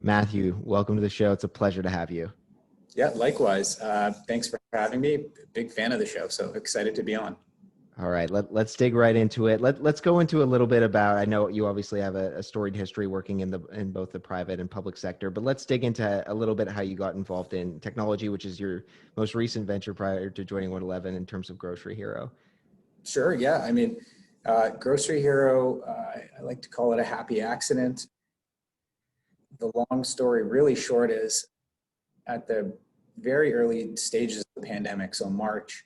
Matthew, welcome to the show. It's a pleasure to have you. Yeah, likewise. Thanks for having me. Big fan of the show, so excited to be on. All right, let's dig right into it. Let's go into a little bit about, I know you obviously have a storied history working in both the private and public sector, but let's dig into a little bit how you got involved in technology, which is your most recent venture prior to joining OneEleven in terms of GroceryHero. Sure, yeah. I mean, GroceryHero, I like to call it a happy accident. The long story really short is at the very early stages of the pandemic, so March,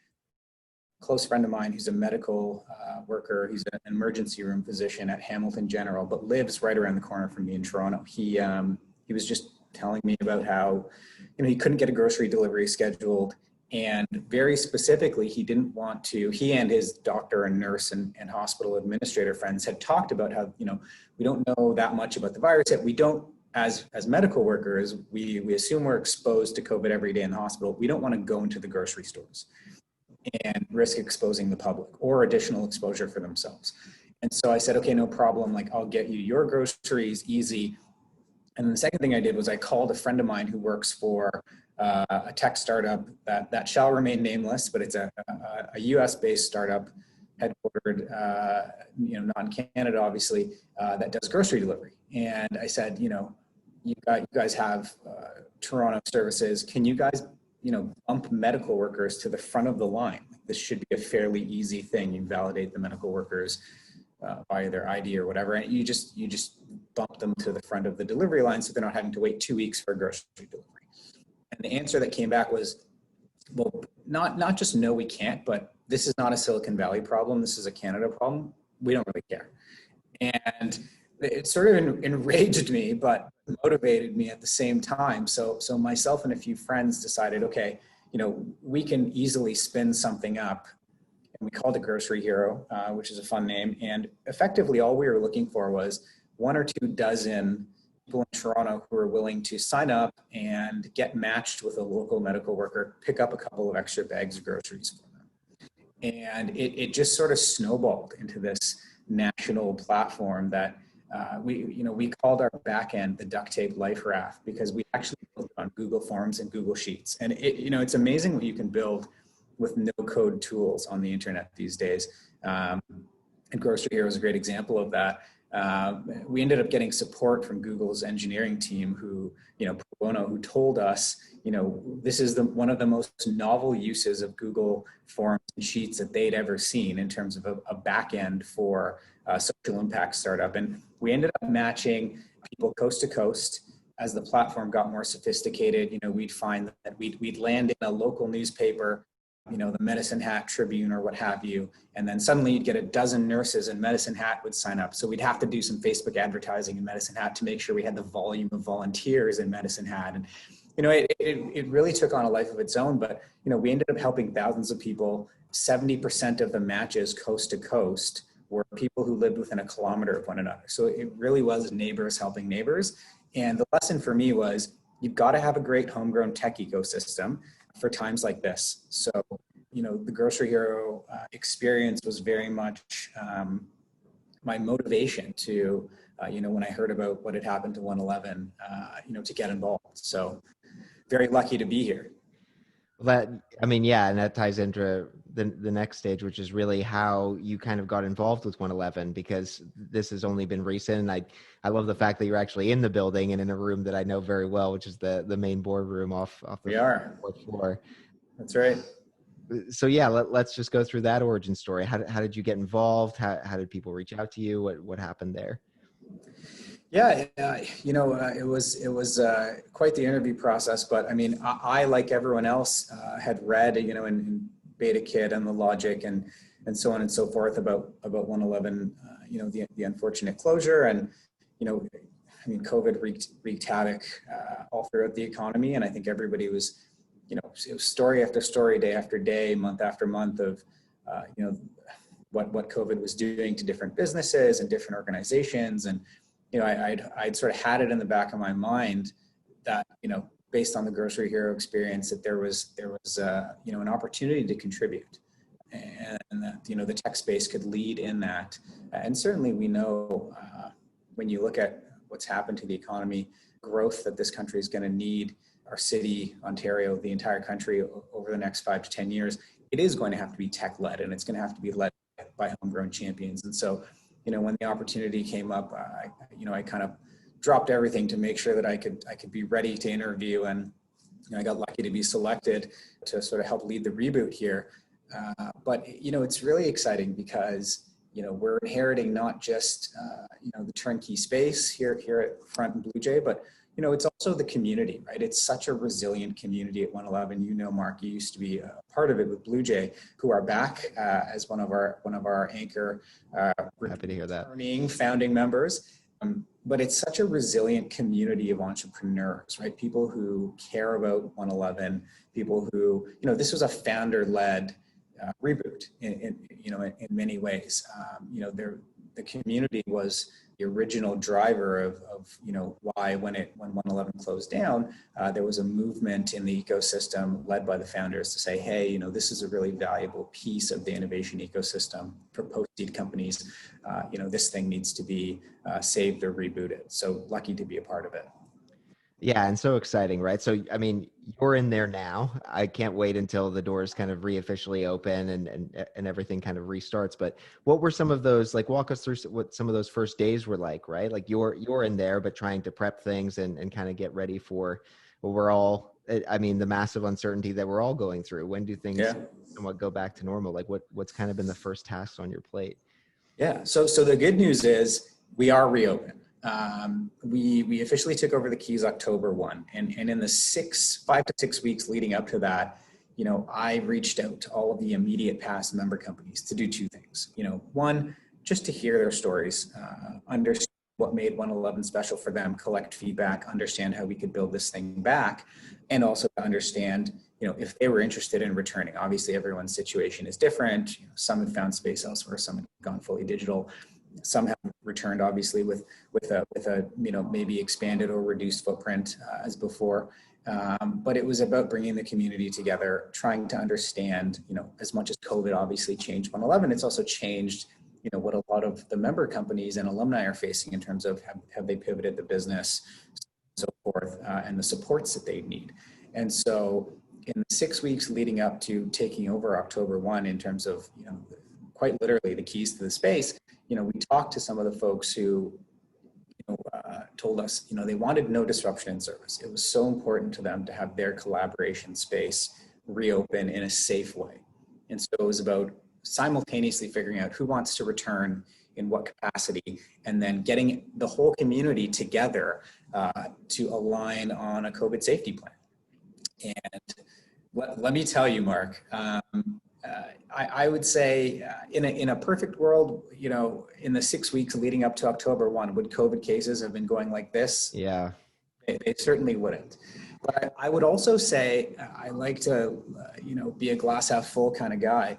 a close friend of mine who's a medical worker, he's an emergency room physician at Hamilton General, but lives right around the corner from me in Toronto. He was just telling me about how, he couldn't get a grocery delivery scheduled. And very specifically, he didn't want to, he and his doctor and nurse and hospital administrator friends had talked about how, we don't know that much about the virus yet. We don't, as medical workers, we assume we're exposed to COVID every day in the hospital. We don't want to go into the grocery stores and risk exposing the public or additional exposure for themselves. And so I said, okay, no problem. Like, I'll get you your groceries, easy. And then the second thing I did was I called a friend of mine who works for a tech startup that shall remain nameless, but it's a US-based startup headquartered, not in Canada, obviously, that does grocery delivery. And I said, you guys have Toronto services. Can you guys, bump medical workers to the front of the line? This should be a fairly easy thing. You validate the medical workers via their ID or whatever, and you just bump them to the front of the delivery line so they're not having to wait 2 weeks for a grocery delivery. And the answer that came back was, well, not just no, we can't, but this is not a Silicon Valley problem. This is a Canada problem. We don't really care. And it sort of enraged me, but motivated me at the same time. So myself and a few friends decided, okay, we can easily spin something up. And we called it GroceryHero, which is a fun name. And effectively, all we were looking for was 1 or 2 dozen people in Toronto who are willing to sign up and get matched with a local medical worker, pick up a couple of extra bags of groceries for them. And it just sort of snowballed into this national platform that we called our backend the duct tape life raft, because we actually built it on Google Forms and Google Sheets. And it's amazing what you can build with no code tools on the internet these days. And GroceryHero is a great example of that. We ended up getting support from Google's engineering team who, pro bono, who told us, this is one of the most novel uses of Google Forms and Sheets that they'd ever seen in terms of a back end for a social impact startup. And we ended up matching people coast to coast. As the platform got more sophisticated, we'd find that we'd land in a local newspaper, the Medicine Hat Tribune or what have you, and then suddenly you'd get a dozen nurses in Medicine Hat would sign up. So we'd have to do some Facebook advertising in Medicine Hat to make sure we had the volume of volunteers in Medicine Hat. And it really took on a life of its own, but we ended up helping thousands of people. 70% of the matches coast to coast were people who lived within a kilometer of one another. So it really was neighbors helping neighbors. And the lesson for me was, you've got to have a great homegrown tech ecosystem for times like this. So, the GroceryHero experience was very much my motivation to, when I heard about what had happened to OneEleven, to get involved. So very lucky to be here. And that ties into the next stage, which is really how you kind of got involved with OneEleven, because this has only been recent. And I love the fact that you're actually in the building and in a room that I know very well, which is the main boardroom off the fourth floor. That's right. So yeah, let's just go through that origin story. How did you get involved? How did people reach out to you? What happened there? Yeah, it was quite the interview process, but I like everyone else, had read, in Beta Kid and the logic and so on and so forth about OneEleven, the unfortunate closure. And, COVID wreaked havoc all throughout the economy. And I think everybody was, it was story after story, day after day, month after month of, what COVID was doing to different businesses and different organizations. And, I'd sort of had it in the back of my mind that, based on the GroceryHero experience, that there was an opportunity to contribute, and that, the tech space could lead in that. And certainly we know, when you look at what's happened to the economy, growth that this country is going to need, our city, Ontario, the entire country over the next 5 to 10 years, it is going to have to be tech-led, and it's going to have to be led by homegrown champions. And so, when the opportunity came up, I kind of dropped everything to make sure that I could be ready to interview, and I got lucky to be selected to sort of help lead the reboot here. But it's really exciting because we're inheriting not just the turnkey space here at Front and Blue Jay, but it's also the community, right? It's such a resilient community at OneEleven. Mark, you used to be a part of it with Blue Jay, who are back as one of our anchor happy to hear that, founding members. But it's such a resilient community of entrepreneurs, right? People who care about OneEleven, people who, this was a founder-led reboot in many ways. The community was the original driver of why when OneEleven closed down, there was a movement in the ecosystem led by the founders to say, hey, this is a really valuable piece of the innovation ecosystem for post-seed companies. This thing needs to be saved or rebooted. So lucky to be a part of it. Yeah, and so exciting, right? So, you're in there now. I can't wait until the doors kind of officially open and everything kind of restarts. But what were some of those, walk us through what some of those first days were like, right? Like you're in there, but trying to prep things and kind of get ready for what we're all, the massive uncertainty that we're all going through. When do things somewhat go back to normal? Like what's kind of been the first tasks on your plate? Yeah, so the good news is we are reopened. We officially took over the keys October 1, and in the 5 to 6 weeks leading up to that, I reached out to all of the immediate past member companies to do two things. One, just to hear their stories, understand what made OneEleven special for them, collect feedback, understand how we could build this thing back, and also to understand, if they were interested in returning. Obviously, everyone's situation is different. Some have found space elsewhere, some have gone fully digital. Some have returned, obviously, with a maybe expanded or reduced footprint as before. But it was about bringing the community together, trying to understand, as much as COVID obviously changed OneEleven, it's also changed, what a lot of the member companies and alumni are facing in terms of have they pivoted the business, so forth, and the supports that they need. And so in the 6 weeks leading up to taking over October 1, in terms of, quite literally the keys to the space, we talked to some of the folks who, told us, they wanted no disruption in service. It was so important to them to have their collaboration space reopen in a safe way. And so it was about simultaneously figuring out who wants to return in what capacity, and then getting the whole community together to align on a COVID safety plan. And let me tell you, Mark, I would say in a perfect world, in the 6 weeks leading up to October 1, would COVID cases have been going like this? Yeah. They certainly wouldn't. But I would also say, I like to, be a glass half full kind of guy.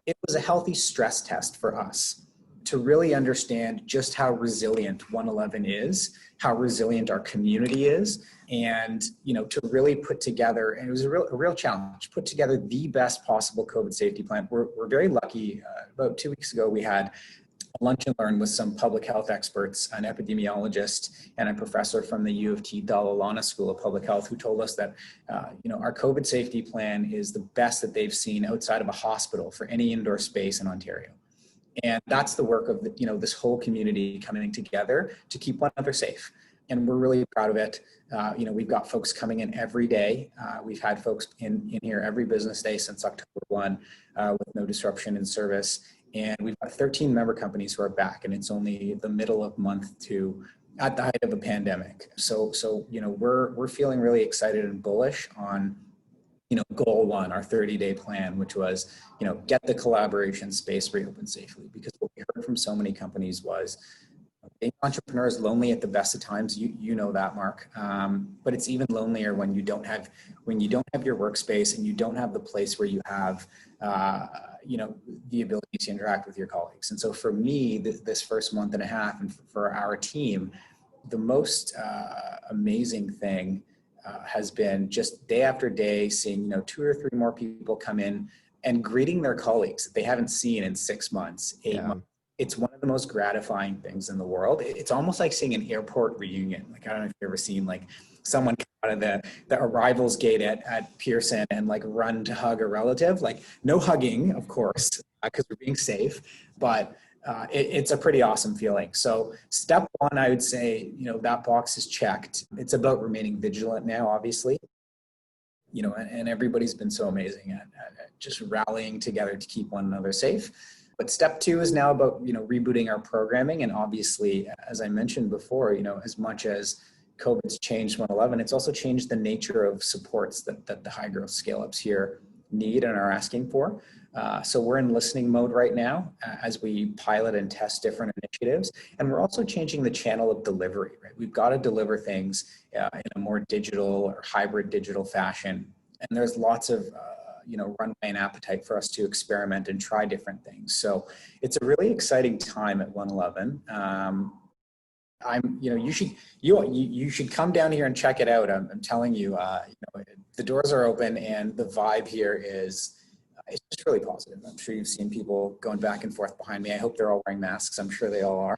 It was a healthy stress test for us to really understand just how resilient OneEleven is, how resilient our community is, and to really put together, and it was a real challenge, put together the best possible COVID safety plan. We're very lucky. About 2 weeks ago, we had a lunch and learn with some public health experts, an epidemiologist and a professor from the U of T Dalla Lana School of Public Health, who told us that our COVID safety plan is the best that they've seen outside of a hospital for any indoor space in Ontario. And that's the work of this whole community coming together to keep one another safe. And we're really proud of it. We've got folks coming in every day. We've had folks in here every business day since October 1 with no disruption in service. And we've got 13 member companies who are back, and it's only the middle of month 2 at the height of a pandemic. So we're feeling really excited and bullish on goal 1, our 30-day plan, which was, get the collaboration space reopened safely. Because what we heard from so many companies was being entrepreneurs lonely at the best of times. You know that, Mark. But it's even lonelier when you don't have your workspace and you don't have the place where you have the ability to interact with your colleagues. And so for me, this first month and a half, and for our team, the most amazing thing has been just day after day seeing 2 or 3 more people come in and greeting their colleagues that they haven't seen in 6 months, 8 months. it's one of the most gratifying things in the world. It's almost like seeing an airport reunion. Like, I don't know if you've ever seen like someone come out of the arrivals gate at Pearson and like run to hug a relative. Like, no hugging, of course, because we're being safe, but it's a pretty awesome feeling. So step one, I would say, that box is checked. It's about remaining vigilant now, obviously, and everybody's been so amazing at just rallying together to keep one another safe. But step two is now about, rebooting our programming. And obviously, as I mentioned before, as much as COVID's changed OneEleven, it's also changed the nature of supports that the high growth scale-ups here need and are asking for. So we're in listening mode right now as we pilot and test different initiatives. And we're also changing the channel of delivery, right? We've got to deliver things in a more digital or hybrid digital fashion. And there's lots of runway and appetite for us to experiment and try different things. So it's a really exciting time at OneEleven. You should come down here and check it out. I'm telling you, the doors are open and the vibe here is, it's just really positive. I'm sure you've seen people going back and forth behind me. I hope they're all wearing masks. I'm sure they all are.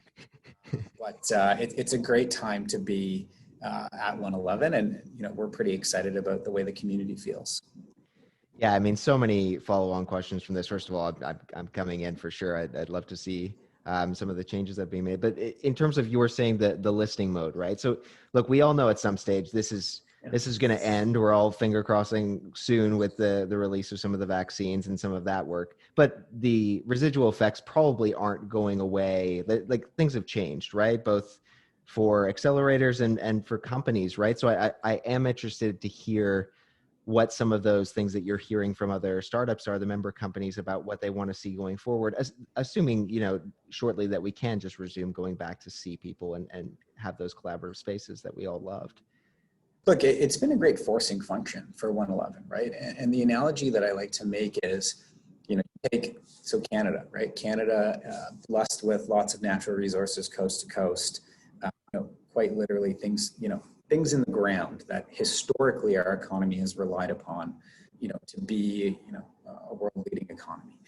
But it's a great time to be at OneEleven, and we're pretty excited about the way the community feels. Yeah, I mean, so many follow-on questions from this. First of all, I'm coming in for sure. I'd love to see some of the changes that are being made. But in terms of, you were saying the listening mode, right? So look, we all know at some stage this is going to end. We're all finger crossing soon with the release of some of the vaccines and some of that work. But the residual effects probably aren't going away. Like, things have changed, right? Both for accelerators and for companies, right? So I am interested to hear what some of those things that you're hearing from other startups are, the member companies, about what they want to see going forward, assuming, shortly that we can just resume going back to see people and have those collaborative spaces that we all loved. Look, it's been a great forcing function for OneEleven, right? And the analogy that I like to make is, take Canada, right? Canada, blessed with lots of natural resources coast to coast, quite literally things in the ground that historically our economy has relied upon, to be, a world-leading economy.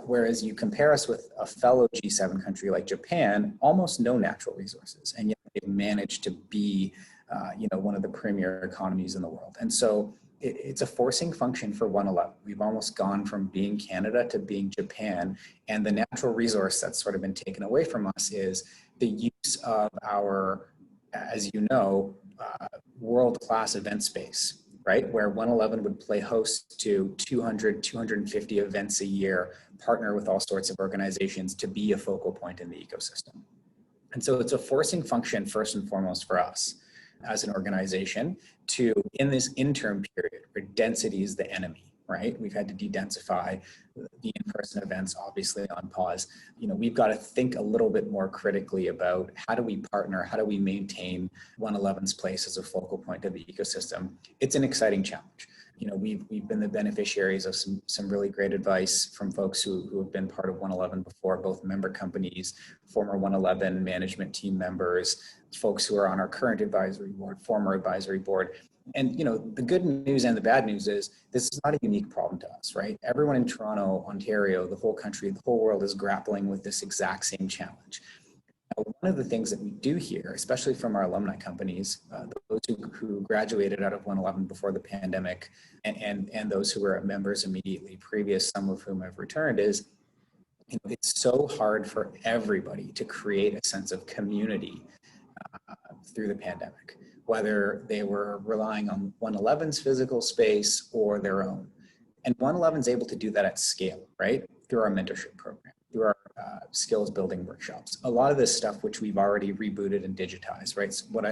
Whereas you compare us with a fellow G7 country like Japan, almost no natural resources, and yet they've managed to be, one of the premier economies in the world. And so it's a forcing function for OneEleven. We've almost gone from being Canada to being Japan, and the natural resource that's sort of been taken away from us is the use of our, as you know, world-class event space, right? Where OneEleven would play host to 200, 250 events a year, partner with all sorts of organizations to be a focal point in the ecosystem. And so it's a forcing function, first and foremost, for us as an organization to, in this interim period where density is the enemy, right? We've had to de-densify the in-person events, obviously on pause. We've got to think a little bit more critically about how do we partner, how do we maintain OneEleven's place as a focal point of the ecosystem. It's an exciting challenge. We've been the beneficiaries of some really great advice from folks who have been part of OneEleven before, both member companies, former OneEleven management team members, folks who are on our current advisory board, former advisory board. And the good news and the bad news is this is not a unique problem to us, right? Everyone in Toronto, Ontario, the whole country, the whole world is grappling with this exact same challenge. Now, one of the things that we do here, especially from our alumni companies, those who graduated out of OneEleven before the pandemic, and those who were members immediately previous, some of whom have returned, is it's so hard for everybody to create a sense of community through the pandemic, whether they were relying on OneEleven's physical space or their own. And OneEleven's able to do that at scale, right? Through our mentorship program, through our skills building workshops. A lot of this stuff, which we've already rebooted and digitized, right? So what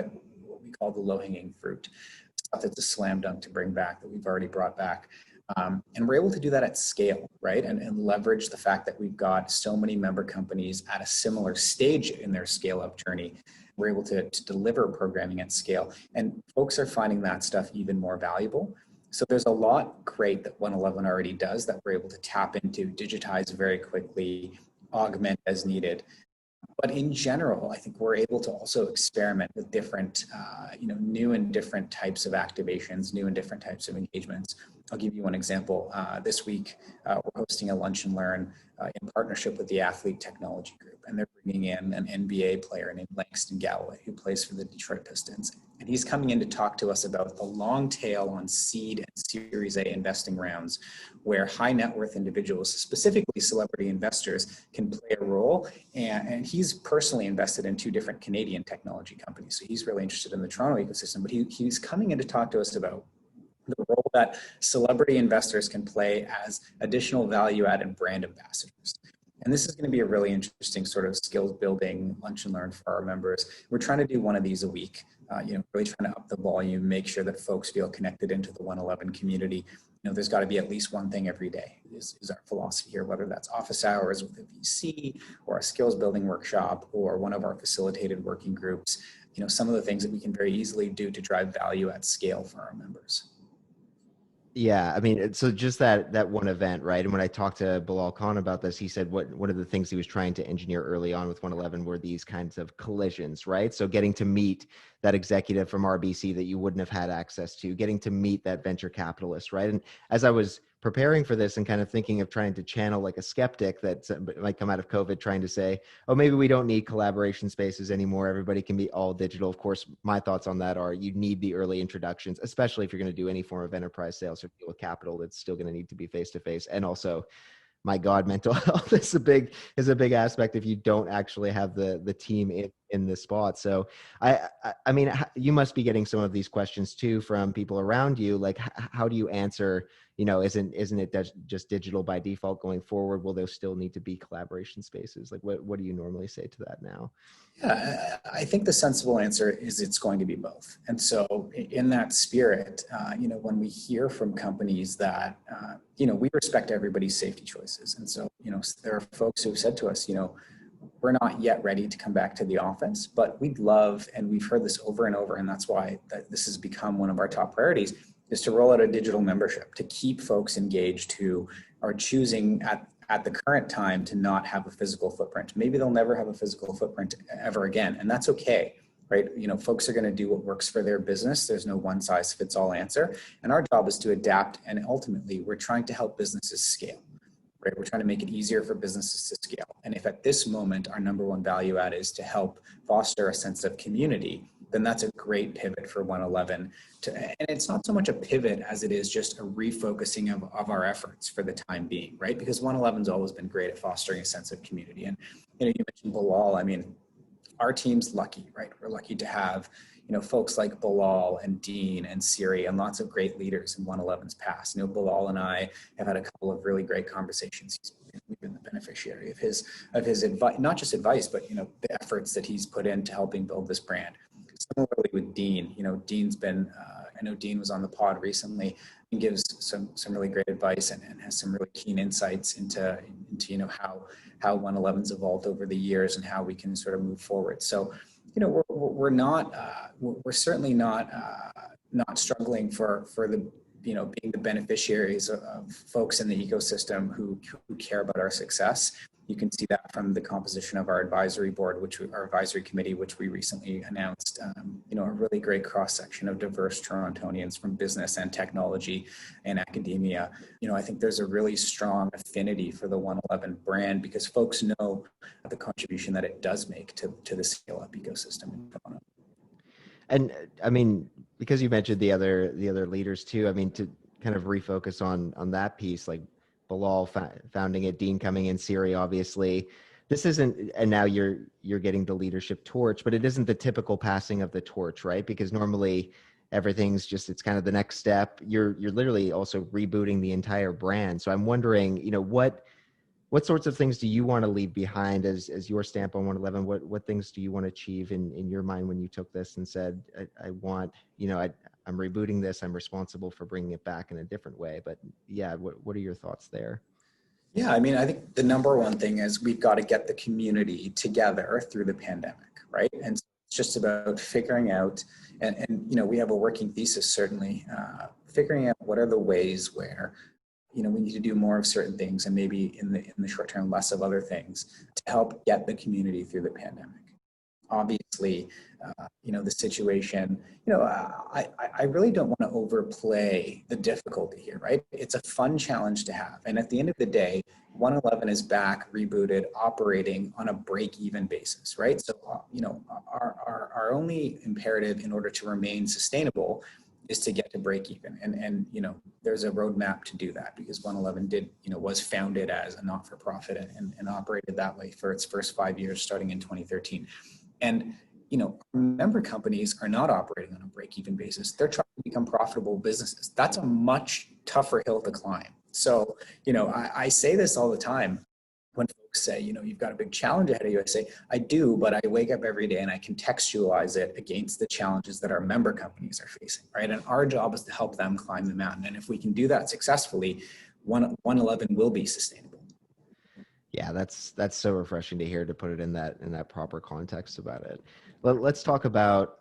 we call the low-hanging fruit, stuff that's a slam dunk to bring back that we've already brought back. And we're able to do that at scale, right? And leverage the fact that we've got so many member companies at a similar stage in their scale-up journey. We're able to deliver programming at scale, and folks are finding that stuff even more valuable. So there's a lot great that OneEleven already does that we're able to tap into, digitize very quickly, augment as needed. But in general, I think we're able to also experiment with different, new and different types of activations, new and different types of engagements. I'll give you one example. This week, we're hosting a lunch and learn in partnership with the Athlete Technology Group, and they're bringing in an NBA player named Langston Galloway, who plays for the Detroit Pistons. And he's coming in to talk to us about the long tail on seed and Series A investing rounds, where high net worth individuals, specifically celebrity investors, can play a role. And he's personally invested in 2 different Canadian technology companies. So he's really interested in the Toronto ecosystem, but he's coming in to talk to us about the role that celebrity investors can play as additional value-added brand ambassadors. And this is going to be a really interesting sort of skills building lunch and learn for our members. We're trying to do one of these a week, really trying to up the volume, make sure that folks feel connected into the OneEleven community. There's got to be at least one thing every day is our philosophy here, whether that's office hours with a VC or a skills building workshop or one of our facilitated working groups. Some of the things that we can very easily do to drive value at scale for our members. Yeah, I mean, so just that one event, right? And when I talked to Bilal Khan about this, he said one of the things he was trying to engineer early on with OneEleven were these kinds of collisions, right? So getting to meet that executive from RBC that you wouldn't have had access to, getting to meet that venture capitalist, right? And as I was preparing for this and kind of thinking of trying to channel like a skeptic that might come out of COVID trying to say, oh, maybe we don't need collaboration spaces anymore. Everybody can be all digital. Of course, my thoughts on that are you need the early introductions, especially if you're going to do any form of enterprise sales or deal with capital. It's still going to need to be face-to-face. And also, my God, mental health is a big aspect if you don't actually have the team in the spot. So I mean, you must be getting some of these questions too from people around you. Like, how do you answer, isn't it just digital by default going forward? Will there still need to be collaboration spaces? Like, what do you normally say to that now? Yeah, I think the sensible answer is it's going to be both. And so in that spirit, when we hear from companies that, we respect everybody's safety choices. And so, there are folks who've said to us, we're not yet ready to come back to the office, but we'd love, and we've heard this over and over, and that's why this has become one of our top priorities, is to roll out a digital membership to keep folks engaged who are choosing at the current time to not have a physical footprint. Maybe they'll never have a physical footprint ever again, and that's okay, right? Folks are going to do what works for their business. There's no one size fits all answer, and our job is to adapt, and ultimately we're trying to help businesses scale, right? We're trying to make it easier for businesses to scale. And if at this moment our number one value add is to help foster a sense of community, then that's a great pivot for OneEleven. And it's not so much a pivot as it is just a refocusing of our efforts for the time being, right? Because OneEleven's always been great at fostering a sense of community. And you mentioned Bilal. I mean, our team's lucky, right? We're lucky to have folks like Bilal and Dean and Siri and lots of great leaders in OneEleven's past. Bilal and I have had a couple of really great conversations. We've been the beneficiary of his advice, not just advice, but the efforts that he's put into helping build this brand. Similarly with Dean, Dean's been, I know Dean was on the pod recently and gives some really great advice and has some really keen insights into how OneEleven's evolved over the years and how we can sort of move forward. So, we're certainly not struggling for the, being the beneficiaries of folks in the ecosystem who care about our success. You can see that from the composition of our advisory board, our advisory committee, which we recently announced, a really great cross-section of diverse Torontonians from business and technology and academia. I think there's a really strong affinity for the OneEleven brand because folks know the contribution that it does make to the scale-up ecosystem in Toronto. And I mean, because you mentioned the other leaders too, I mean, to kind of refocus on that piece, like Bilal founding it, Dean coming in, Siri, obviously. This isn't, and now you're getting the leadership torch, but it isn't the typical passing of the torch, right? Because normally everything's just, it's kind of the next step. You're literally also rebooting the entire brand. So I'm wondering, what sorts of things do you want to leave behind as your stamp on OneEleven? What things do you want to achieve in your mind when you took this and said, I want, I'm rebooting this, I'm responsible for bringing it back in a different way. But yeah, what are your thoughts there? Yeah, I mean, I think the number one thing is we've got to get the community together through the pandemic, right? And it's just about figuring out, and we have a working thesis, certainly, figuring out what are the ways where we need to do more of certain things and maybe in the short term, less of other things to help get the community through the pandemic. obviously, the situation, I really don't want to overplay the difficulty here, right? It's a fun challenge to have. And at the end of the day, OneEleven is back, rebooted, operating on a break-even basis, right? So, our only imperative in order to remain sustainable is to get to break even. And there's a roadmap to do that, because OneEleven was founded as a not-for-profit and operated that way for its first 5 years, starting in 2013. And, member companies are not operating on a break-even basis. They're trying to become profitable businesses. That's a much tougher hill to climb. So, I say this all the time when folks say, you've got a big challenge ahead of you. I say, I do, but I wake up every day and I contextualize it against the challenges that our member companies are facing, right? And our job is to help them climb the mountain. And if we can do that successfully, OneEleven will be sustainable. Yeah, that's so refreshing to hear, to put it in that proper context about it. Let's talk about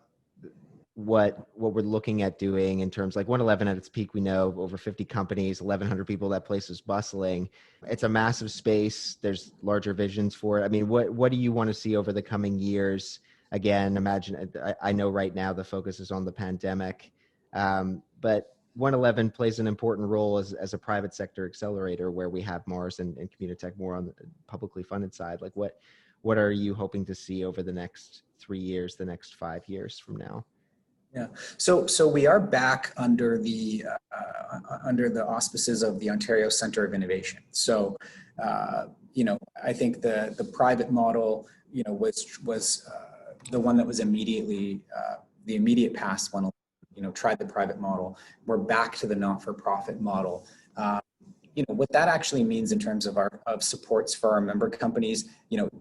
what we're looking at doing in terms, like OneEleven at its peak, we know over 50 companies, 1,100 people. That place is bustling. It's a massive space. There's larger visions for it. I mean, what do you want to see over the coming years? Again, imagine, I know right now the focus is on the pandemic, but OneEleven plays an important role as a private sector accelerator, where we have Mars and Communitech more on the publicly funded side. Like what are you hoping to see over the next 3 years, the next 5 years from now? Yeah. So we are back under the auspices of the Ontario Centre of Innovation. So, I think the private model, was the one that was immediately the immediate past one. Tried the private model. We're back to the not-for-profit model. What that actually means in terms of of supports for our member companies,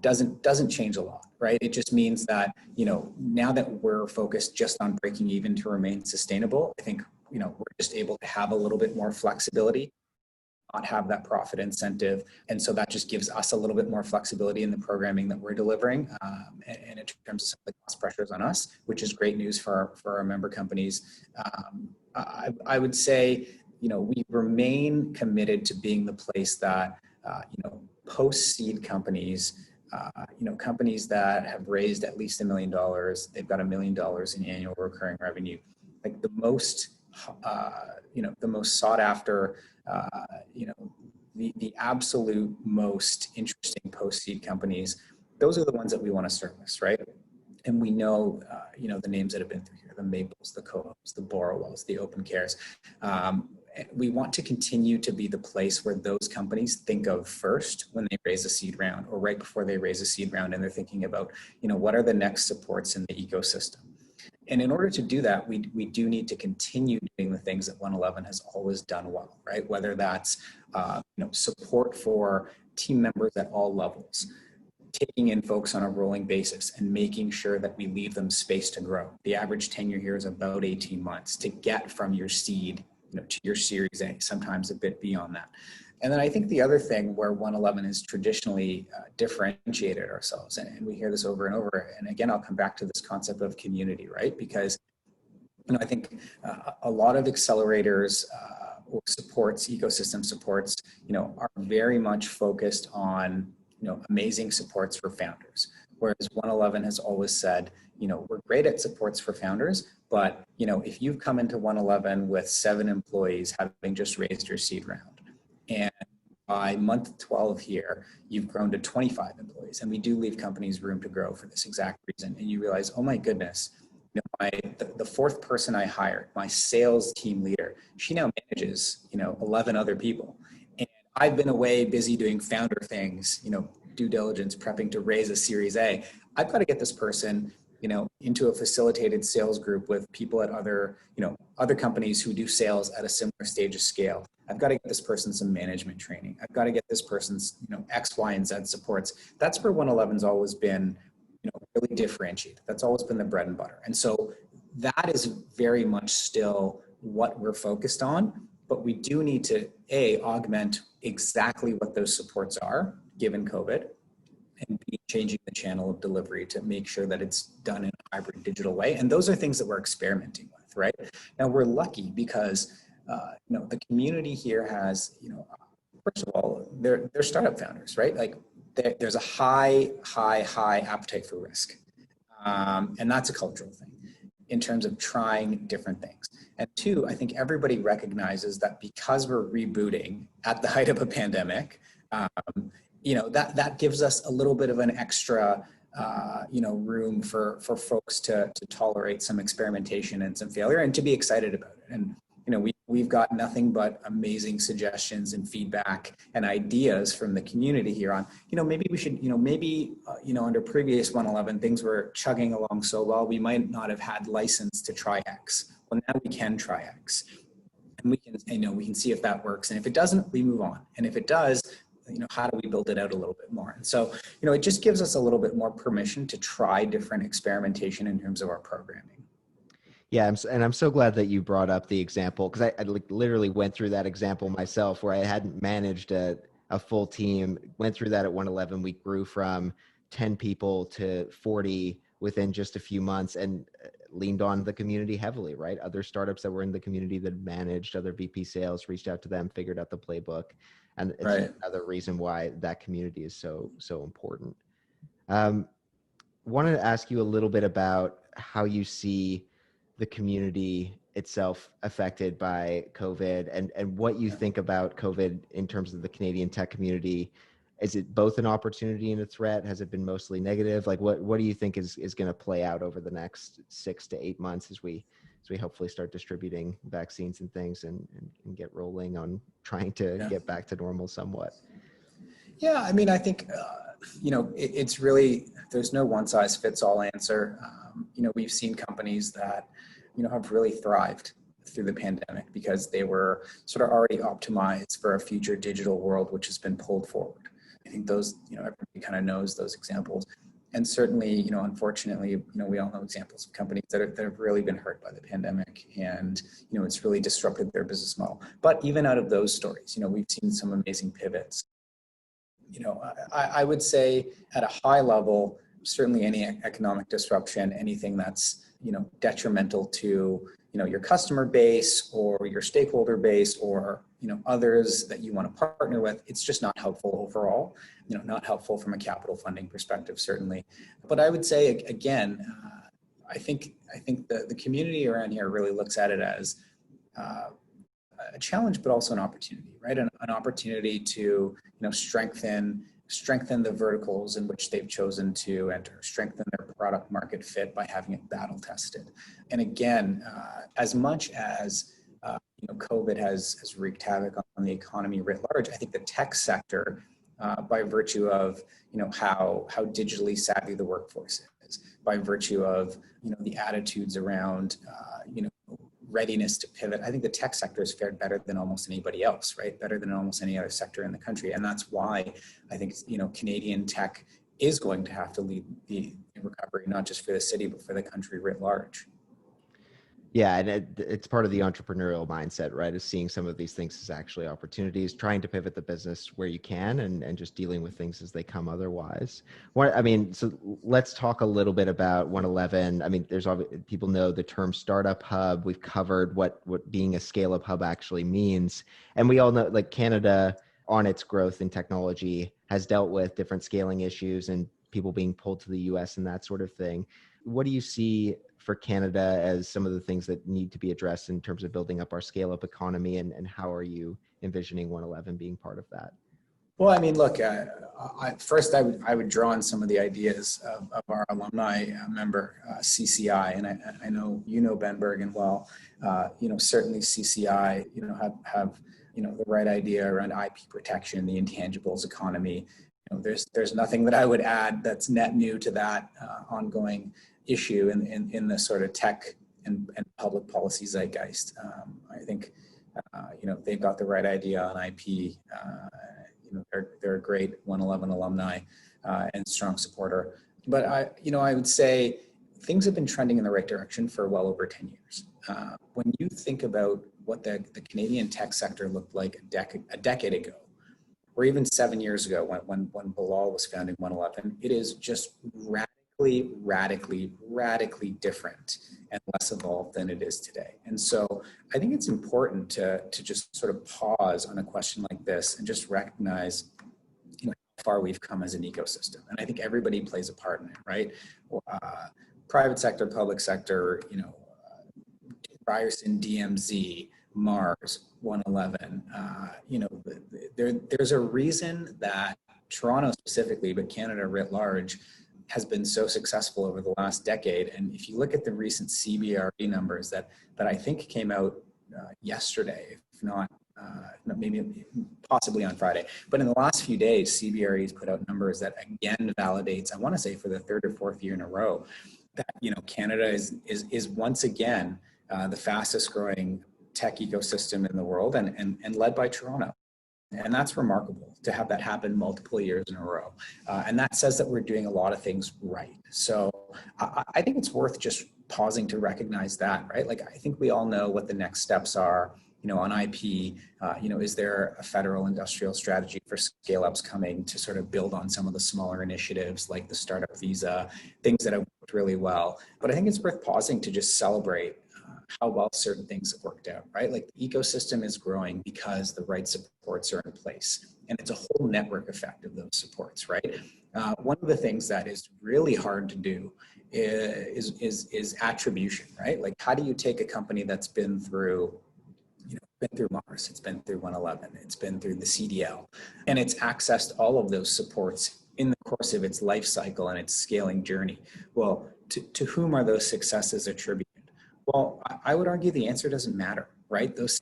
doesn't change a lot, right? It just means that, now that we're focused just on breaking even to remain sustainable, I think, we're just able to have a little bit more flexibility, not have that profit incentive. And so that just gives us a little bit more flexibility in the programming that we're delivering, and in terms of some of the cost pressures on us, which is great news for our member companies. I would say, we remain committed to being the place that, post-seed companies, companies that have raised at least $1 million, they've got $1 million in annual recurring revenue, like the most sought after, the absolute most interesting post-seed companies, those are the ones that we want to service, right? And we know, the names that have been through here, the Maples, the Co-ops, the Borrowells, the Open Cares. We want to continue to be the place where those companies think of first when they raise a seed round, or right before they raise a seed round, and they're thinking about, what are the next supports in the ecosystem. And in order to do that, we do need to continue doing the things that OneEleven has always done well, right? Whether that's, support for team members at all levels, taking in folks on a rolling basis and making sure that we leave them space to grow. The average tenure here is about 18 months to get from your seed, to your Series A, sometimes a bit beyond that. And then I think the other thing where OneEleven has traditionally differentiated ourselves, and we hear this over and over, and again, I'll come back to this concept of community, right? Because, I think a lot of accelerators or supports, ecosystem supports, are very much focused on, amazing supports for founders. Whereas OneEleven has always said, we're great at supports for founders, but, if you've come into OneEleven with 7 employees, having just raised your seed round, and by month 12 here, you've grown to 25 employees, and we do leave companies room to grow for this exact reason. And you realize, oh my goodness, the fourth person I hired, my sales team leader, she now manages, 11 other people. And I've been away busy doing founder things, due diligence, prepping to raise a Series A. I've got to get this person, into a facilitated sales group with people at other companies who do sales at a similar stage of scale. I've got to get this person some management training. I've got to get this person's, X, Y, and Z supports. That's where OneEleven's always been, really differentiated. That's always been the bread and butter. And so that is very much still what we're focused on, but we do need to, augment exactly what those supports are, given COVID, and B, changing the channel of delivery to make sure that it's done in a hybrid digital way. And those are things that we're experimenting with, right? Now we're lucky because, the community here has, first of all, they're startup founders, right? Like there's a high appetite for risk. And that's a cultural thing in terms of trying different things. And two, I think everybody recognizes that because we're rebooting at the height of a pandemic, that gives us a little bit of an extra room for folks to tolerate some experimentation and some failure and to be excited about it. And we've got nothing but amazing suggestions and feedback and ideas from the community here on, maybe we should, under previous OneEleven, things were chugging along so well, we might not have had license to try X. Well, now we can try X. And we can see if that works. And if it doesn't, we move on. And if it does, how do we build it out a little bit more? And so, it just gives us a little bit more permission to try different experimentation in terms of our programming. Yeah, I'm so glad that you brought up the example, because I literally went through that example myself where I hadn't managed a full team. Went through that at OneEleven. We grew from 10 people to 40 within just a few months and leaned on the community heavily, right? Other startups that were in the community that managed, other VP sales, reached out to them, figured out the playbook. And it's right. Another reason why that community is so important. Wanted to ask you a little bit about how you see the community itself affected by COVID and what you think about COVID in terms of the Canadian tech community. Is it both an opportunity and a threat? Has it been mostly negative? Like what do you think is going to play out over the next 6 to 8 months as we hopefully start distributing vaccines and things and get rolling on trying to get back to normal somewhat? Yeah, I mean, I think, it's really, there's no one size fits all answer. We've seen companies that, have really thrived through the pandemic because they were sort of already optimized for a future digital world, which has been pulled forward. I think those, everybody kind of knows those examples. And certainly, unfortunately, we all know examples of companies that have really been hurt by the pandemic and, it's really disrupted their business model. But even out of those stories, we've seen some amazing pivots. I would say at a high level, certainly any economic disruption, anything that's, detrimental to, your customer base or your stakeholder base or, others that you want to partner with, it's just not helpful overall, not helpful from a capital funding perspective, certainly. But I would say, again, I think the community around here really looks at it as a challenge, but also an opportunity, right? An opportunity to, strengthen the verticals in which they've chosen to enter, strengthen their product market fit by having it battle tested. And again, as much as COVID has wreaked havoc on the economy writ large, I think the tech sector, by virtue of how digitally savvy the workforce is, by virtue of the attitudes around readiness to pivot, I think the tech sector has fared better than almost anybody else, right? Better than almost any other sector in the country. And that's why I think, Canadian tech is going to have to lead the recovery, not just for the city, but for the country writ large. Yeah, and it's part of the entrepreneurial mindset, right? Is seeing some of these things as actually opportunities, trying to pivot the business where you can, and just dealing with things as they come otherwise. So let's talk a little bit about OneEleven. I mean, people know the term startup hub. We've covered what being a scale-up hub actually means, and we all know, like, Canada on its growth in technology has dealt with different scaling issues and people being pulled to the US and that sort of thing. What do you see for Canada as some of the things that need to be addressed in terms of building up our scale-up economy, and how are you envisioning OneEleven being part of that? Well, I mean, look, first I would draw on some of the ideas of our alumni member, CCI, and I know Ben Bergen well. Certainly CCI, have the right idea around IP protection, the intangibles economy. There's nothing that I would add that's net new to that ongoing issue in the sort of tech and public policy zeitgeist. I think they've got the right idea on IP. They're a great OneEleven alumni and strong supporter. But I would say things have been trending in the right direction for well over 10 years. When you think about what the Canadian tech sector looked like a decade ago, or even 7 years ago when Bilal was founding OneEleven, it is just radically different and less evolved than it is today. And so I think it's important to just sort of pause on a question like this and just recognize how far we've come as an ecosystem. And I think everybody plays a part in it, right? private sector, public sector, Ryerson, DMZ, Mars, OneEleven. There's a reason that Toronto specifically, but Canada writ large, has been so successful over the last decade. And if you look at the recent CBRE numbers that I think came out yesterday, if not maybe possibly on Friday, but in the last few days, CBRE has put out numbers that again validates, I want to say for the third or fourth year in a row, that Canada is once again the fastest growing tech ecosystem in the world, and led by Toronto. And that's remarkable to have that happen multiple years in a row. And that says that we're doing a lot of things right. So I think it's worth just pausing to recognize that, right? Like, I think we all know what the next steps are, on IP. Is there a federal industrial strategy for scale-ups coming to sort of build on some of the smaller initiatives like the startup visa, things that have worked really well. But I think it's worth pausing to just celebrate how well certain things have worked out, right? Like, the ecosystem is growing because the right supports are in place. And it's a whole network effect of those supports, right? One of the things that is really hard to do is attribution, right? Like, how do you take a company that's been through Mars, it's been through OneEleven, it's been through the CDL, and it's accessed all of those supports in the course of its life cycle and its scaling journey? Well, to whom are those successes attributed? Well, I would argue the answer doesn't matter, right? Those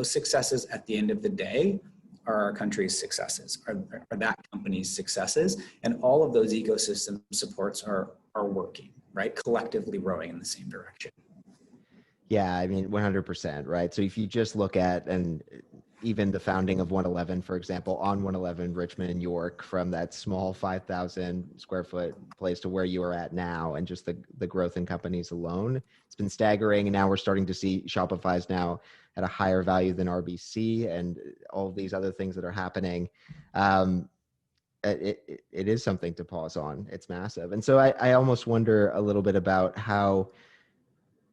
successes at the end of the day are our country's successes, are that company's successes, and all of those ecosystem supports are working, right? Collectively rowing in the same direction. Yeah, I mean, 100%, right? So if you just look at, and even the founding of OneEleven, for example, on OneEleven, Richmond and York, from that small 5,000 square foot place to where you are at now, and just the growth in companies alone, it's been staggering. And now we're starting to see Shopify's now at a higher value than RBC, and all of these other things that are happening. It is something to pause on. It's massive. And so I almost wonder a little bit about how,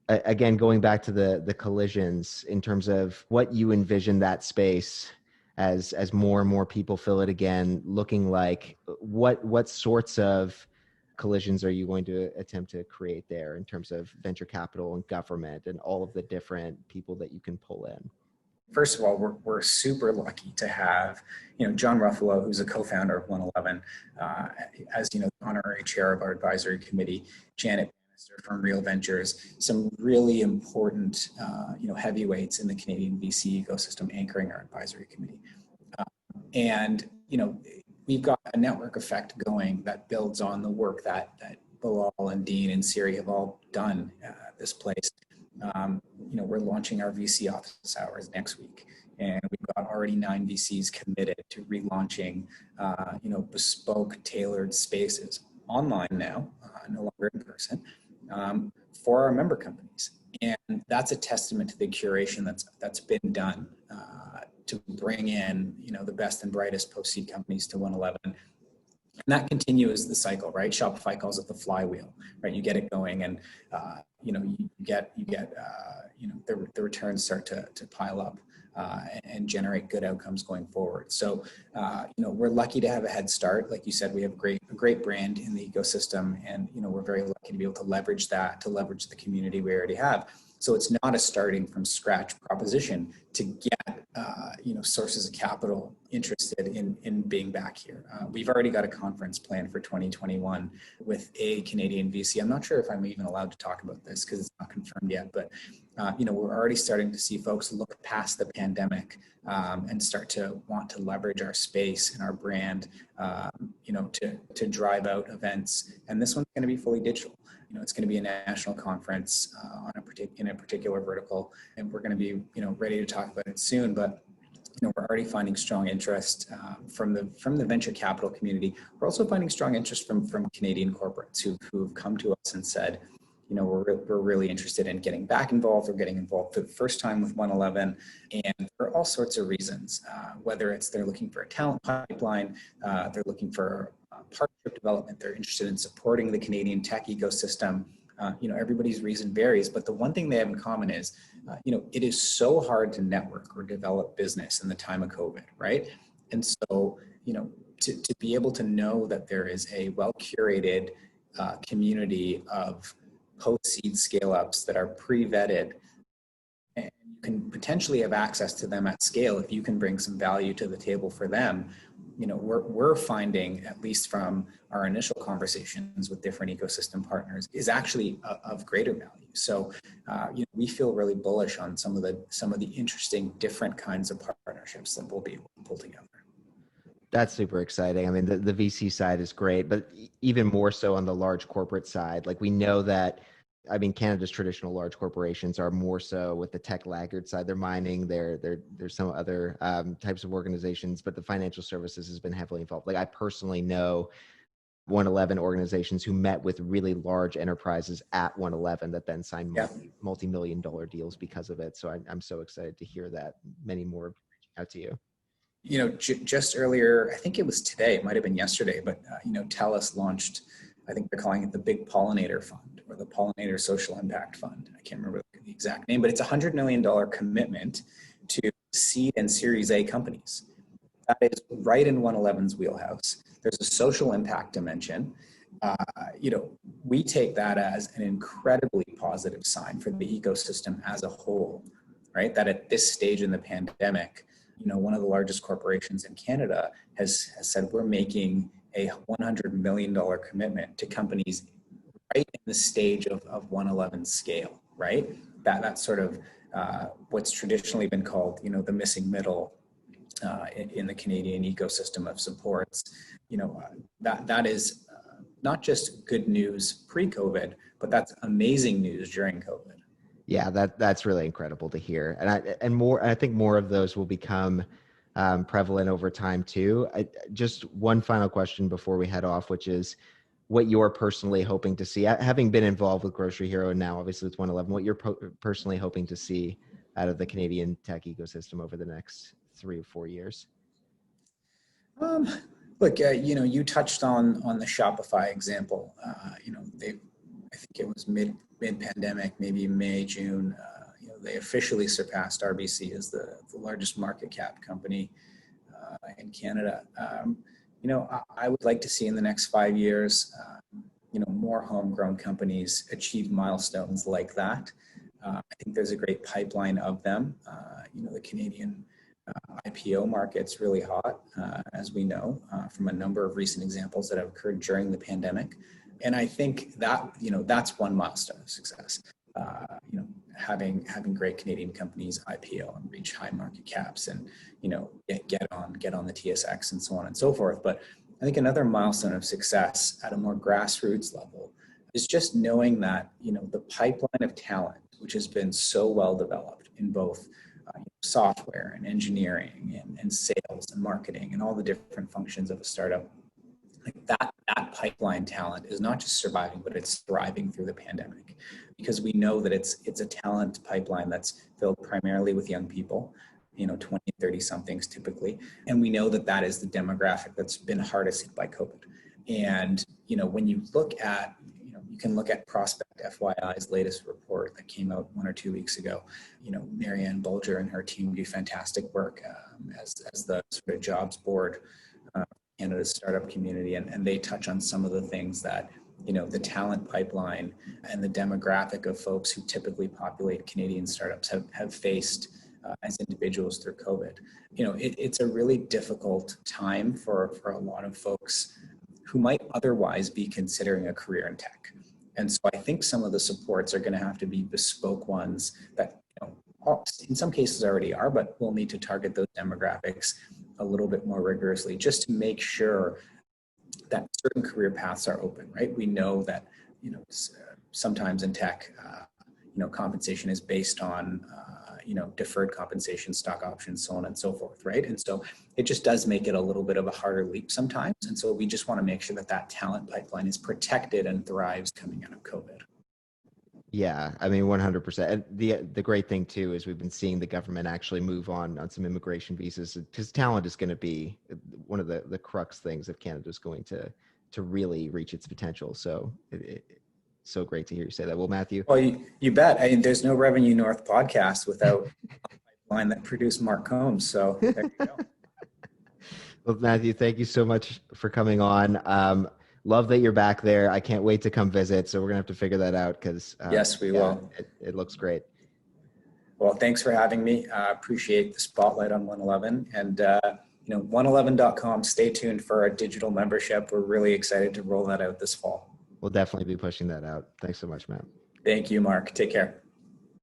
again, going back to the collisions, in terms of what you envision that space as more and more people fill it again, looking like, what sorts of collisions are you going to attempt to create there in terms of venture capital and government and all of the different people that you can pull in? First of all, we're super lucky to have, John Ruffalo, who's a co-founder of OneEleven, as honorary chair of our advisory committee, Janet from Real Ventures, some really important, heavyweights in the Canadian VC ecosystem anchoring our advisory committee. We've got a network effect going that builds on the work that Bilal and Dean and Siri have all done at this place. We're launching our VC office hours next week, and we've got already 9 VCs committed to relaunching, bespoke, tailored spaces online now, no longer in person, for our member companies. And that's a testament to the curation that's been done to bring in, the best and brightest post-seed companies to OneEleven. And that continues the cycle, right? Shopify calls it the flywheel, right? You get it going, and you get the returns start to pile up and generate good outcomes going forward. So we're lucky to have a head start. Like you said, we have a great brand in the ecosystem, and we're very lucky to be able to leverage that, to leverage the community we already have. So it's not a starting from scratch proposition to get sources of capital interested in being back here. We've already got a conference planned for 2021 with a Canadian VC. I'm not sure if I'm even allowed to talk about this because it's not confirmed yet, but we're already starting to see folks look past the pandemic and start to want to leverage our space and our brand, to drive out events. And this one's going to be fully digital. It's going to be a national conference in a particular vertical, and we're going to be, ready to talk about it soon. But we're already finding strong interest from the venture capital community. We're also finding strong interest from Canadian corporates who've come to us and said, we're really interested in getting back involved or getting involved for the first time with OneEleven, and for all sorts of reasons, whether it's they're looking for a talent pipeline, they're looking for partnership development, they're interested in supporting the Canadian tech ecosystem. Everybody's reason varies, but the one thing they have in common is, it is so hard to network or develop business in the time of COVID, right? And so, to be able to know that there is a well-curated community of post-seed scale-ups that are pre-vetted, and you can potentially have access to them at scale if you can bring some value to the table for them. We're finding, at least from our initial conversations with different ecosystem partners, is actually of greater value. So, we feel really bullish on some of the interesting different kinds of partnerships that we'll be able to pull together. That's super exciting. I mean, the VC side is great, but even more so on the large corporate side. Like, we know that, I mean, Canada's traditional large corporations are more so with the tech laggard side. They're mining, there's some other types of organizations, but the financial services has been heavily involved. Like, I personally know OneEleven organizations who met with really large enterprises at OneEleven that then signed multi-million-dollar deals because of it. So I'm so excited to hear that many more are reaching out to you. Just earlier, I think it was today, it might have been yesterday, but Telus launched, I think they're calling it the Big Pollinator Fund, or the Pollinator Social Impact Fund. I can't remember the exact name, but it's a $100 million commitment to seed and Series A companies. That is right in OneEleven's wheelhouse. There's a social impact dimension. We take that as an incredibly positive sign for the ecosystem as a whole, right? That at this stage in the pandemic, one of the largest corporations in Canada has said we're making a $100 million commitment to companies right in the stage of OneEleven's scale, right? That's sort of what's traditionally been called, the missing middle in the Canadian ecosystem of supports. That is not just good news pre-COVID, but that's amazing news during COVID. Yeah, that's really incredible to hear, and I think more of those will become prevalent over time too. Just one final question before we head off, which is what you're personally hoping to see, having been involved with GroceryHero and now obviously with OneEleven, what you're personally hoping to see out of the Canadian tech ecosystem over the next 3 or 4 years. Look, you touched on the Shopify example. I think it was mid-pandemic, maybe May, June, they officially surpassed RBC as the largest market cap company in Canada. I would like to see in the next 5 years, more homegrown companies achieve milestones like that. I think there's a great pipeline of them. The Canadian IPO market's really hot, as we know, from a number of recent examples that have occurred during the pandemic. And I think that, that's one milestone of success. Having great Canadian companies IPO and reach high market caps and, get on the TSX and so on and so forth. But I think another milestone of success at a more grassroots level is just knowing that, the pipeline of talent, which has been so well developed in both software and engineering and sales and marketing and all the different functions of a startup, like that pipeline talent is not just surviving, but it's thriving through the pandemic, because we know that it's a talent pipeline that's filled primarily with young people, 20, 30 somethings typically. And we know that is the demographic that's been hardest hit by COVID. And, when you look at, you can look at Prospect FYI's latest report that came out 1 or 2 weeks ago. Marianne Bulger and her team do fantastic work as the sort of jobs board Canada's startup community, and they touch on some of the things that, the talent pipeline and the demographic of folks who typically populate Canadian startups have faced as individuals through COVID. It's a really difficult time for a lot of folks who might otherwise be considering a career in tech. And so I think some of the supports are going to have to be bespoke ones that, in some cases already are, but we'll need to target those demographics a little bit more rigorously just to make sure that certain career paths are open, right? We know that, sometimes in tech, compensation is based on, deferred compensation, stock options, so on and so forth, right? And so it just does make it a little bit of a harder leap sometimes. And so we just want to make sure that talent pipeline is protected and thrives coming out of COVID. Yeah, I mean, 100%. And the great thing too is we've been seeing the government actually move on some immigration visas, because talent is going to be one of the crux things if Canada is going to really reach its potential. So it's so great to hear you say that. Well, Matthew. Well, you bet. I mean, there's no Revenue North podcast without a pipeline that produced Mark Combs. So there you go. Well, Matthew, thank you so much for coming on. love that you're back there. I can't wait to come visit. So we're gonna have to figure that out because Yes, we yeah, will. it looks great. Well, thanks for having me. Appreciate the spotlight on OneEleven, and OneEleven.com. Stay tuned for our digital membership. We're really excited to roll that out this fall. We'll definitely be pushing that out. Thanks so much, Matt. Thank you, Mark. Take care.